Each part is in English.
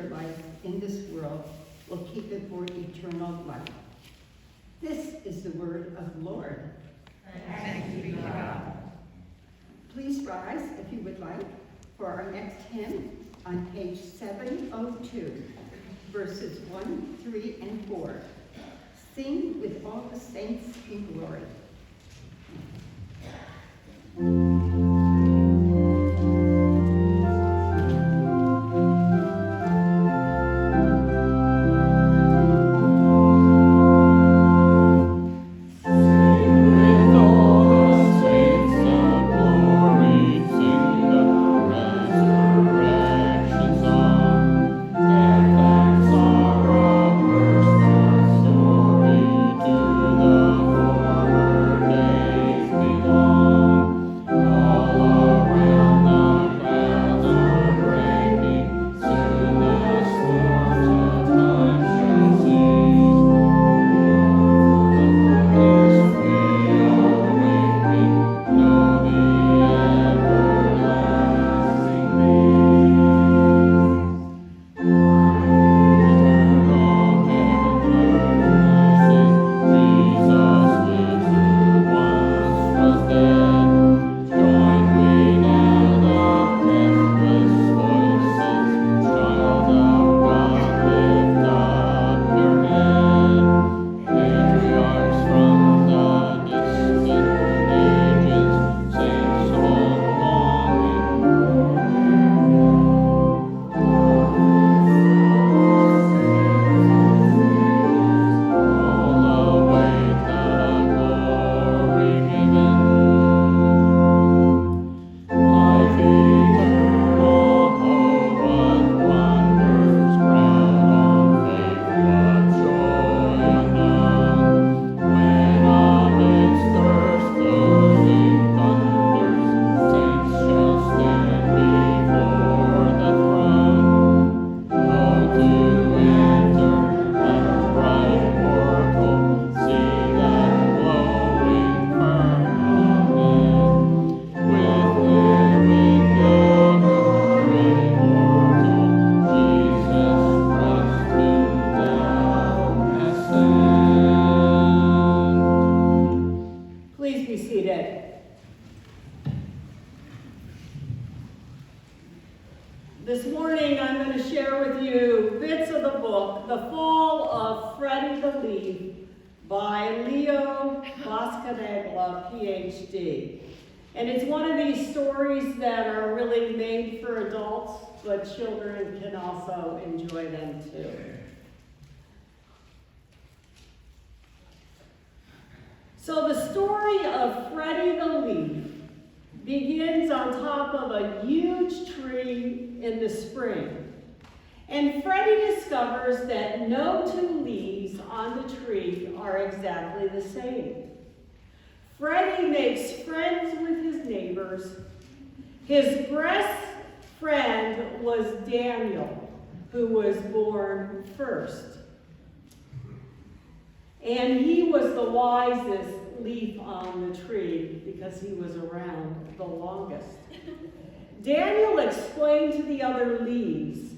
their life in this world will keep it for eternal life. This is the word of the Lord. Thanks be to God. Please rise, if you would like, for our next hymn on page 702, verses 1, 3, and 4. Sing with all the saints in glory. This morning I'm going to share with you bits of the book, The Fall of Freddie the Leaf by Leo Buscaglia, PhD. And it's one of these stories that are really made for adults, but children can also enjoy them too. So the story of Freddie the Leaf begins on top of a huge tree in the spring. And Freddie discovers that no two leaves on the tree are exactly the same. Freddie makes friends with his neighbors. His best friend was Daniel, who was born first. And he was the wisest leaf on the tree because he was around the longest. Daniel explained to the other leaves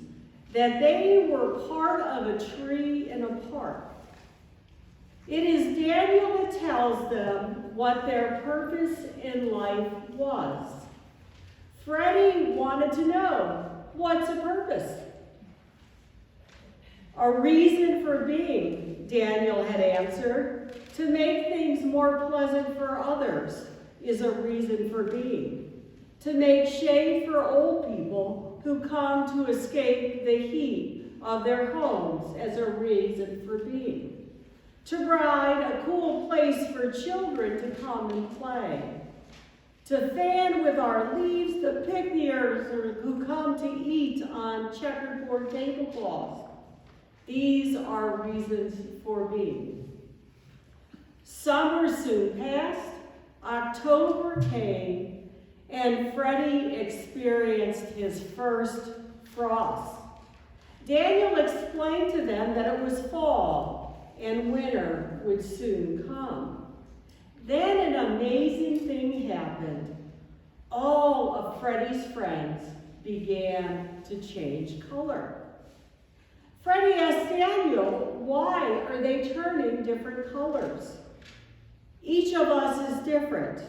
that they were part of a tree in a park. It is Daniel that tells them what their purpose in life was. Freddie wanted to know, what's a purpose? A reason for being, Daniel had answered. To make things more pleasant for others is a reason for being. To make shade for old people who come to escape the heat of their homes as a reason for being. To provide a cool place for children to come and play. To fan with our leaves the picnickers who come to eat on checkerboard tablecloths. These are reasons for being. Summer soon passed, October came, and Freddie experienced his first frost. Daniel explained to them that it was fall and winter would soon come. Then an amazing thing happened. All of Freddie's friends began to change color. Freddie asked Daniel, why are they turning different colors? Each of us is different.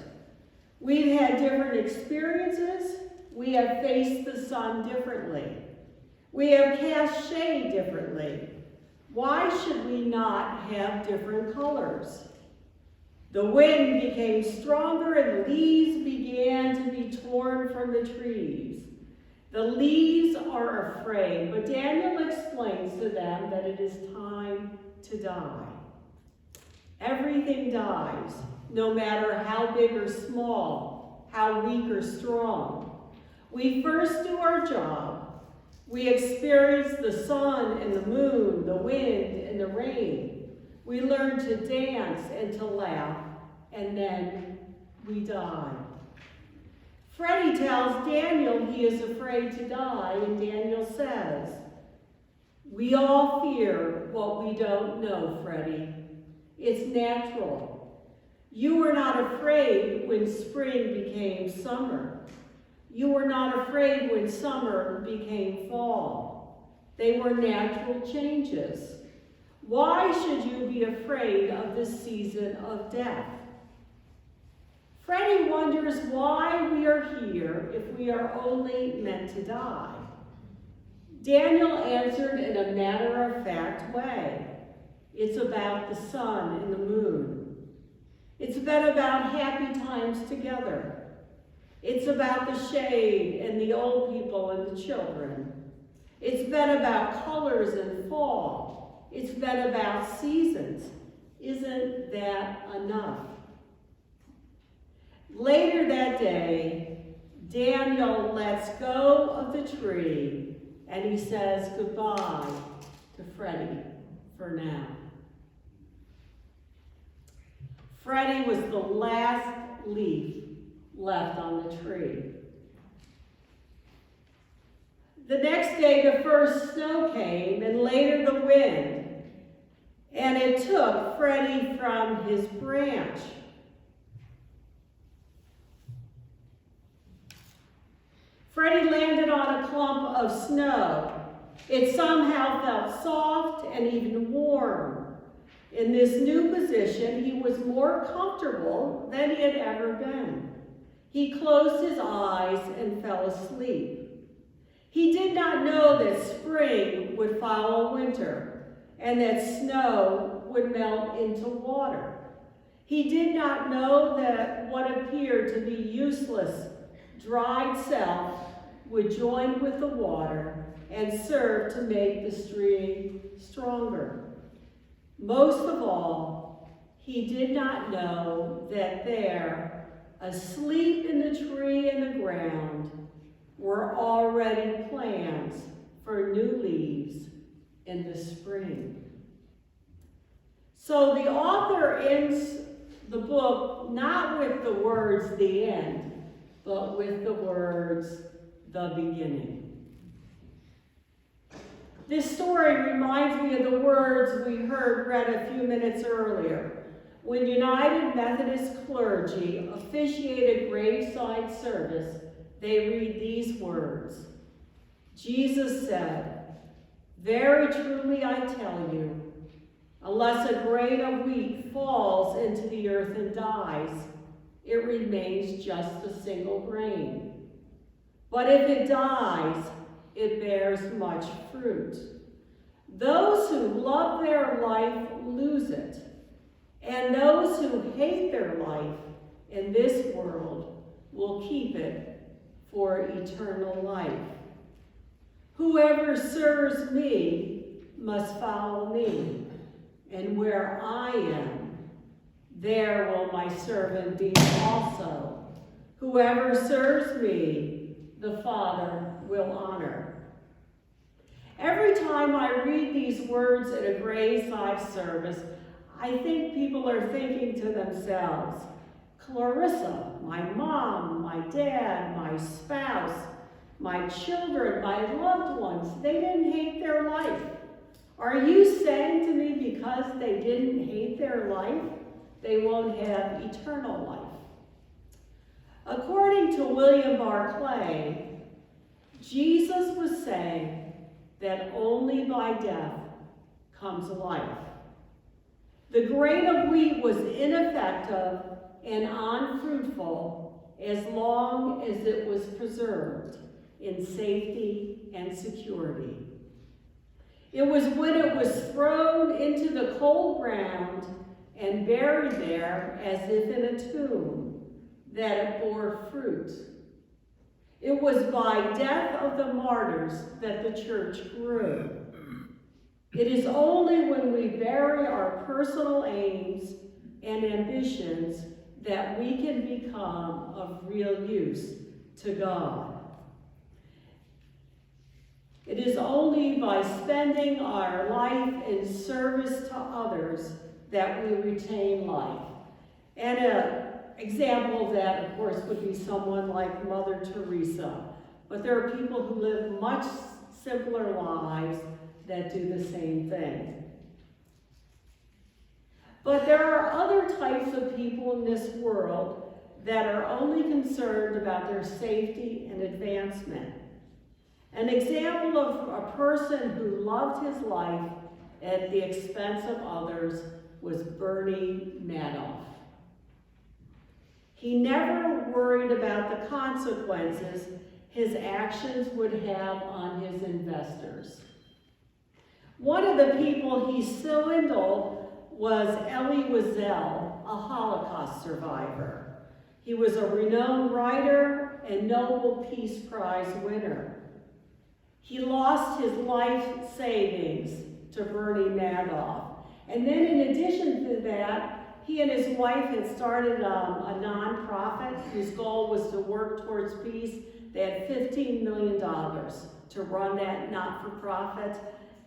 We've had different experiences. We have faced the sun differently. We have cast shade differently. Why should we not have different colors? The wind became stronger and leaves began to be torn from the trees. The leaves are afraid, but Daniel explains to them that it is time to die. Everything dies, no matter how big or small, how weak or strong. We first do our job. We experience the sun and the moon, the wind and the rain. We learn to dance and to laugh, and then we die. Freddie tells Daniel he is afraid to die, and Daniel says, "We all fear what we don't know, Freddie. It's natural. You were not afraid when spring became summer. You were not afraid when summer became fall. They were natural changes. Why should you be afraid of the season of death?" Freddie wonders why we are here if we are only meant to die. Daniel answered in a matter-of-fact way. It's about the sun and the moon. It's been about happy times together. It's about the shade and the old people and the children. It's been about colors and fall. It's been about seasons. Isn't that enough? Later that day, Daniel lets go of the tree and he says goodbye to Freddie for now. Freddie was the last leaf left on the tree. The next day, the first snow came, and later the wind, and it took Freddie from his branch. Freddie landed on a clump of snow. It somehow felt soft and even warm. In this new position, he was more comfortable than he had ever been. He closed his eyes and fell asleep. He did not know that spring would follow winter and that snow would melt into water. He did not know that what appeared to be useless, dried self would join with the water and serve to make the stream stronger. Most of all, he did not know that there, asleep in the tree and the ground, were already plans for new leaves in the spring. So the author ends the book not with the words "the end," but with the words "the beginning." This story reminds me of the words we heard read a few minutes earlier when United Methodist clergy officiated graveside service. They read these words. Jesus said, "Very truly I tell you, unless a grain of wheat falls into the earth and dies, it remains just a single grain. But if it dies, it bears much fruit. Those who love their life lose it, and those who hate their life in this world will keep it for eternal life. Whoever serves me must follow me, and where I am, there will my servant be also. Whoever serves me, the Father will honor." Every time I read these words at a graveside service, I think people are thinking to themselves, Clarissa, my mom, my dad, my spouse, my children, my loved ones, they didn't hate their life. Are you saying to me because they didn't hate their life, they won't have eternal life? According to William Barclay, Jesus was saying that only by death comes life. The grain of wheat was ineffective and unfruitful as long as it was preserved in safety and security. It was when it was thrown into the cold ground and buried there as if in a tomb that it bore fruit. It was by death of the martyrs that the church grew. It is only when we bury our personal aims and ambitions that we can become of real use to God. It is only by spending our life in service to others that we retain life. And an example of that, of course, would be someone like Mother Teresa. But there are people who live much simpler lives that do the same thing. But there are other types of people in this world that are only concerned about their safety and advancement. An example of a person who loved his life at the expense of others was Bernie Madoff. He never worried about the consequences his actions would have on his investors. One of the people he swindled was Elie Wiesel, a Holocaust survivor. He was a renowned writer and Nobel Peace Prize winner. He lost his life savings to Bernie Madoff. And then in addition to that, he and his wife had started a nonprofit whose goal was to work towards peace. They had $15 million to run that not-for-profit.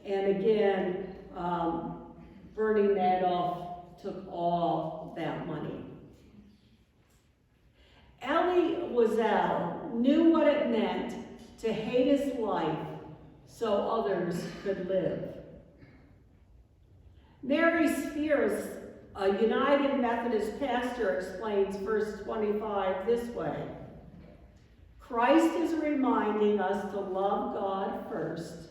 And again, Bernie Madoff took all that money. Elie Wiesel knew what it meant to hate his life so others could live. Mary Spears, a United Methodist pastor, explains verse 25 this way: Christ is reminding us to love God first,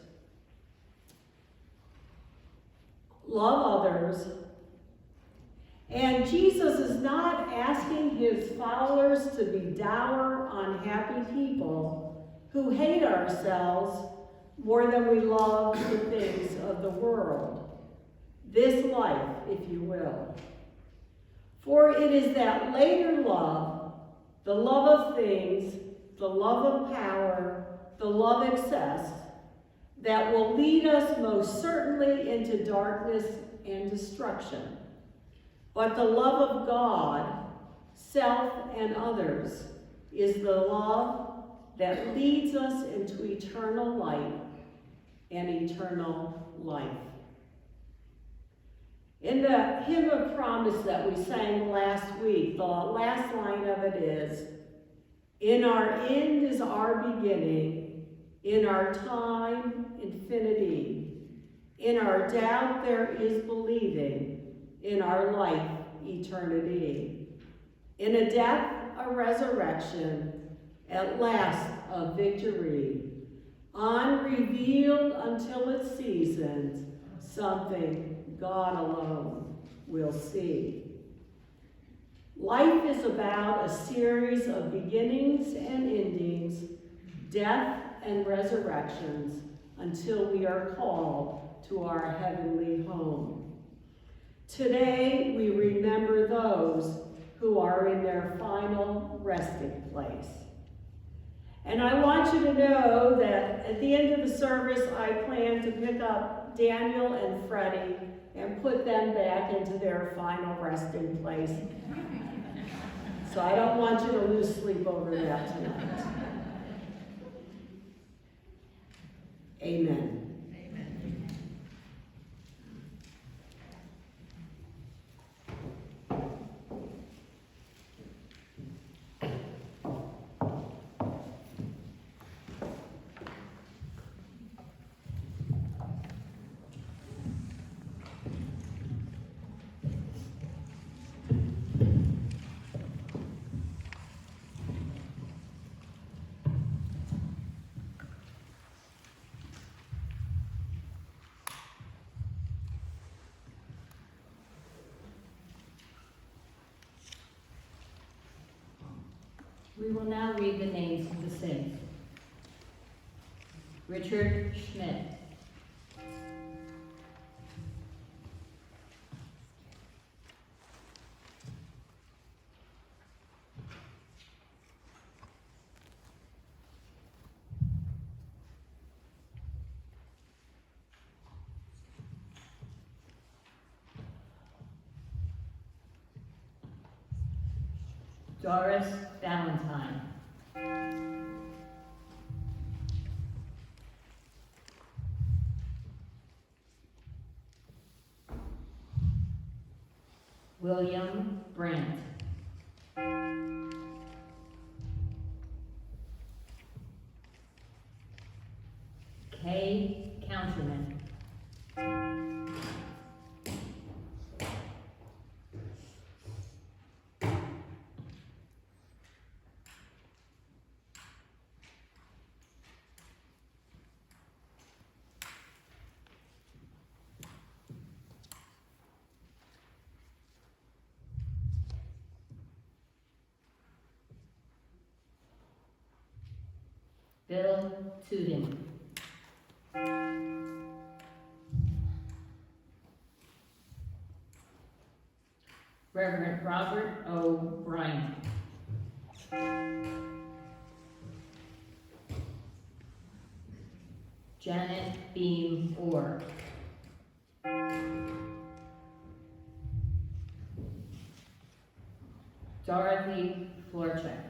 love others, and Jesus is not asking his followers to be dour, unhappy people who hate ourselves more than we love the things of the world. This life, if you will. For it is that later love, the love of things, the love of power, the love excess, that will lead us most certainly into darkness and destruction. But the love of God, self, and others is the love that leads us into eternal light and eternal life. In the hymn of promise that we sang last week, the last line of it is, in our end is our beginning, in our time, infinity. In our doubt there is believing, in our life, eternity. In a death, a resurrection, at last, a victory. Unrevealed until its seasons, something God alone will see. Life is about a series of beginnings and endings, death and resurrections, until we are called to our heavenly home. Today, we remember those who are in their final resting place. And I want you to know that at the end of the service, I plan to pick up Daniel and Freddie and put them back into their final resting place. So I don't want you to lose sleep over that tonight. Amen. We will now read the names of the saints. Richard Schmidt. Doris Valentine. William Brandt. Kay Countryman. Bill Tootin. Reverend Robert O'Brien. Janet Beam Orr. Dorothy Florchek.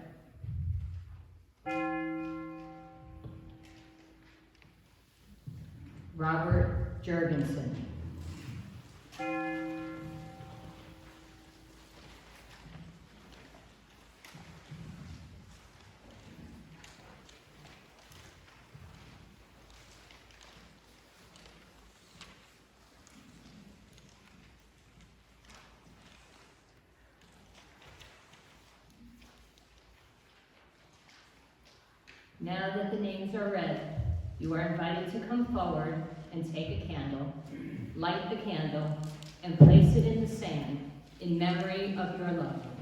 Robert Jurgensen. Now that the names are read, you are invited to come forward and take a candle, light the candle, and place it in the sand in memory of your loved ones.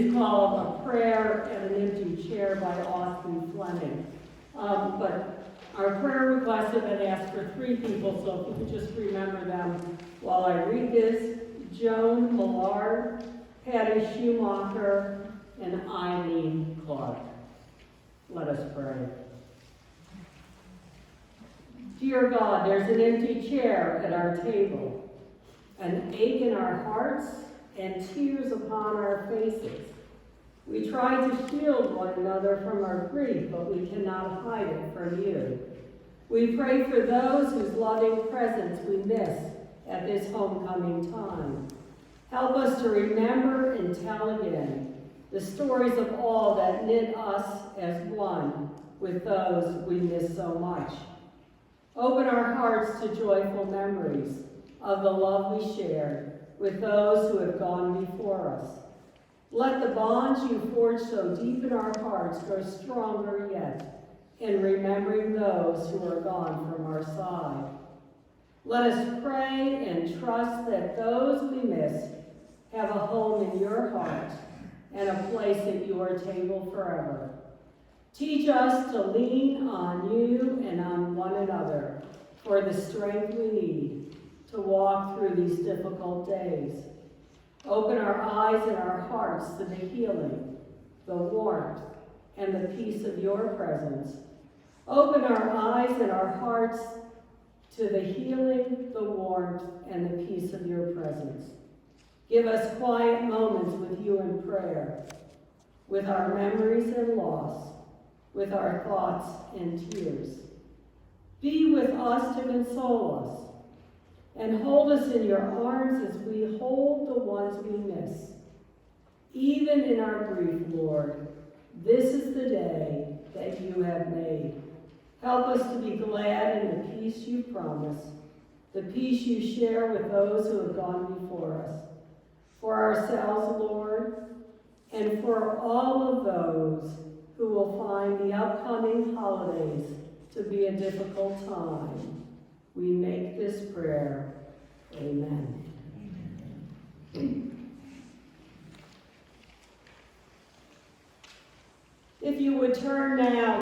is called A Prayer at an Empty Chair by Austin Fleming. But our prayer requests have been asked for 3 people, so if you could just remember them while I read this. Joan Millard, Patty Schumacher, and Eileen Clark. Let us pray. Dear God, there's an empty chair at our table, an ache in our hearts, and tears upon our faces. We try to shield one another from our grief, but we cannot hide it from you. We pray for those whose loving presence we miss at this homecoming time. Help us to remember and tell again the stories of all that knit us as one with those we miss so much. Open our hearts to joyful memories of the love we shared with those who have gone before us. Let the bonds you forged so deep in our hearts grow stronger yet in remembering those who are gone from our side. Let us pray and trust that those we miss have a home in your heart and a place at your table forever. Teach us to lean on you and on one another for the strength we need to walk through these difficult days. Open our eyes and our hearts to the healing, the warmth, and the peace of your presence. Open our eyes and our hearts to the healing, the warmth, and the peace of your presence. Give us quiet moments with you in prayer, with our memories and loss, with our thoughts and tears. Be with us to console us, and hold us in your arms as we hold the ones we miss. Even in our grief, Lord, this is the day that you have made. Help us to be glad in the peace you promise, the peace you share with those who have gone before us. For ourselves, Lord, and for all of those who will find the upcoming holidays to be a difficult time, we make this prayer. Amen. If you would turn now